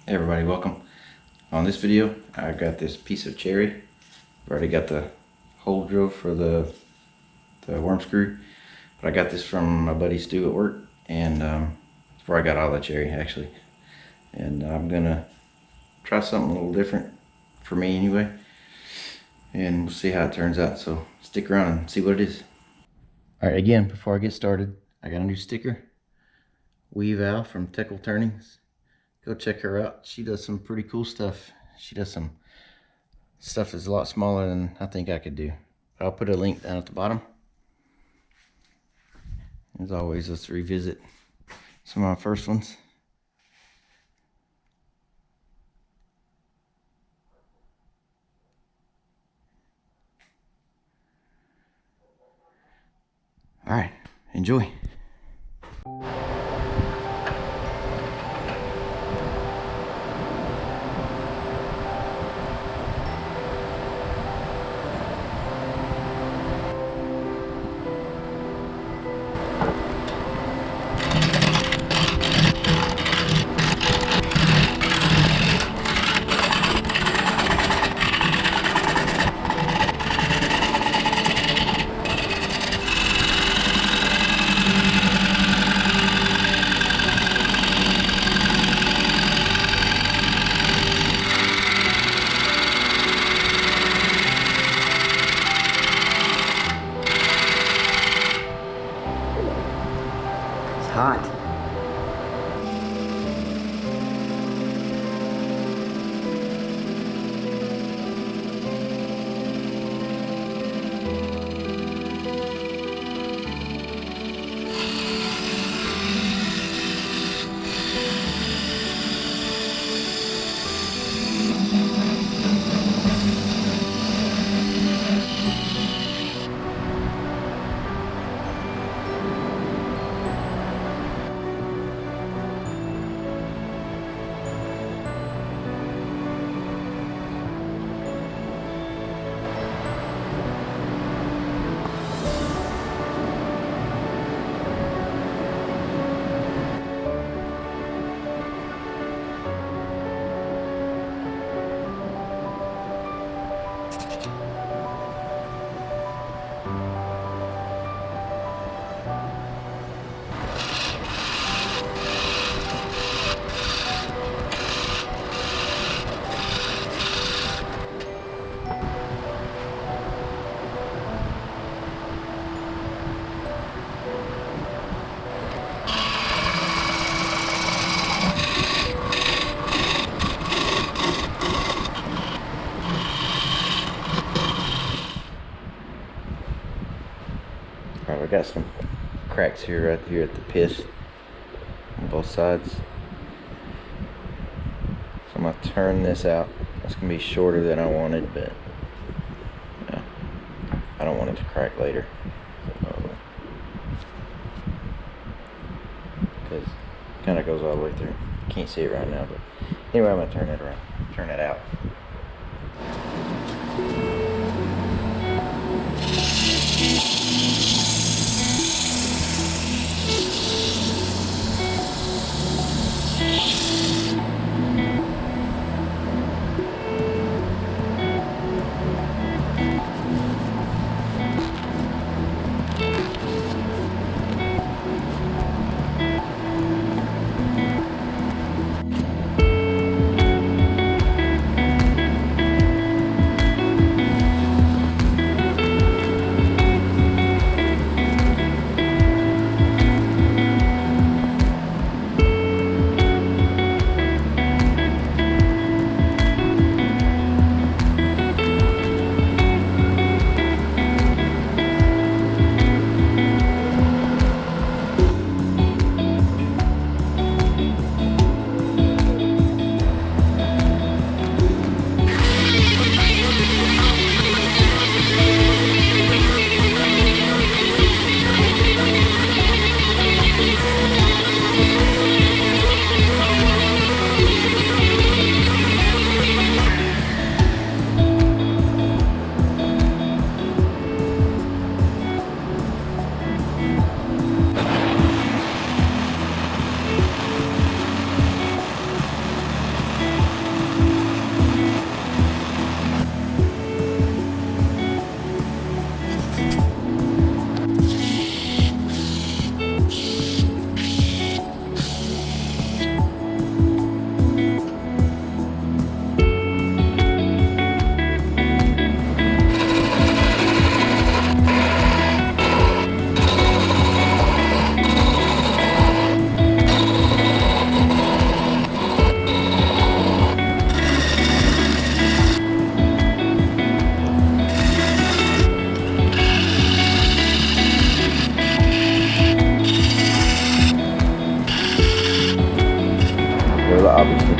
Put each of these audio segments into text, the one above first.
Hey everybody, welcome. On this video, I've got this piece of cherry. I've already got the hole drilled for the worm screw, but I got this from my buddy Stu at work, and before I got all the cherry actually. And I'm gonna try something a little different for me anyway, and we'll see how it turns out. So stick around and see what it is. All right, again, before I get started, I got a new sticker. Weave Al from Untitled Turnings. Go check her out. She does some pretty cool stuff. She does some stuff that's a lot smaller than I think I could do. I'll put a link down at the bottom. As always, let's revisit some of my first ones. All right, enjoy. Hot. Alright, I got some cracks here, right here at the pit on both sides. So I'm going to turn this out. It's going to be shorter than I wanted, but yeah, I don't want it to crack later. Because it kind of goes all the way through. You can't see it right now, but anyway, I'm going to turn it around, turn it out.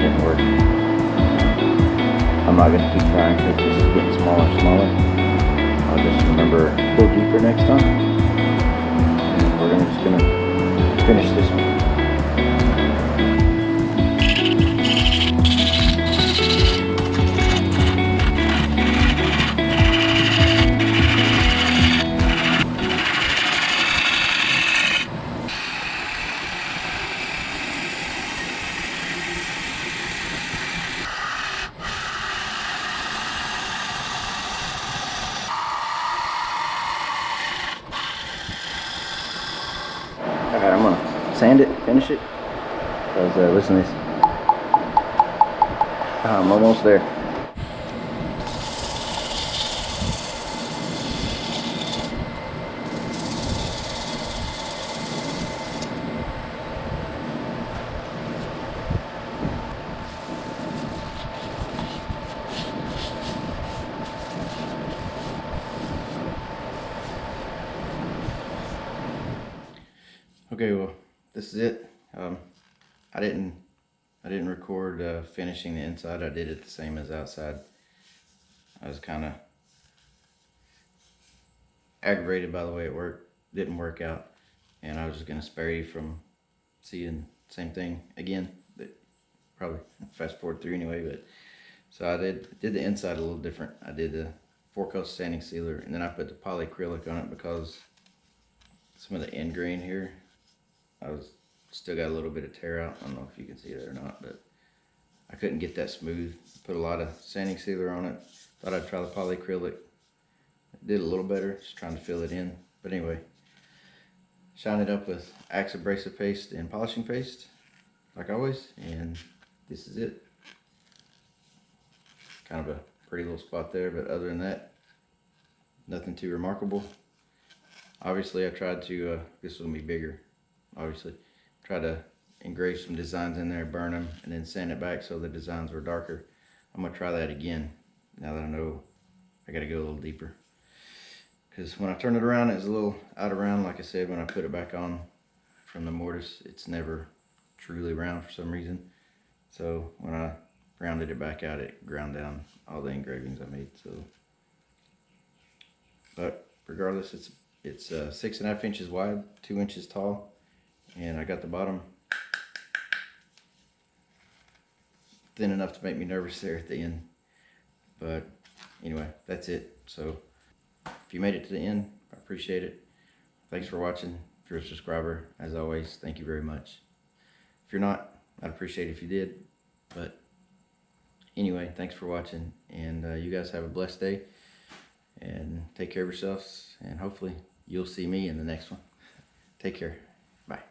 didn't work. I'm not gonna keep trying because this is getting smaller and smaller. I'll just remember go deeper next time. And we're just gonna finish this one. Alright, I'm gonna sand it, finish it. Because listen to this. I'm almost there. Okay, well, this is it. I didn't record finishing the inside. I did it the same as outside. I was kind of aggravated by the way it didn't work out, and I was just gonna spare you from seeing the same thing again. But probably fast forward through anyway. But so I did the inside a little different. I did the 4-coat sanding sealer, and then I put the polyacrylic on it because some of the end grain here, still got a little bit of tear out. I don't know if you can see it or not, but I couldn't get that smooth. Put a lot of sanding sealer on it. Thought I'd try the polyacrylic. It did a little better, just trying to fill it in. But anyway, shine it up with Axe abrasive paste and polishing paste, like always, and this is it. Kind of a pretty little spot there, but other than that, nothing too remarkable. Obviously, I tried to, this will be bigger, obviously. Try to engrave some designs in there, burn them, and then sand it back so the designs were darker. I'm gonna try that again now that I know I gotta go a little deeper. Because when I turn it around, it's a little out of round. Like I said, when I put it back on from the mortise, it's never truly round for some reason. So when I rounded it back out, it ground down all the engravings I made. So, but regardless, it's 6.5 inches wide, 2 inches tall. And I got the bottom thin enough to make me nervous there at the end. But anyway, that's it. So if you made it to the end, I appreciate it. Thanks for watching. If you're a subscriber, as always, thank you very much. If you're not, I'd appreciate it if you did. But anyway, thanks for watching. And you guys have a blessed day. And take care of yourselves. And hopefully you'll see me in the next one. Take care. Bye.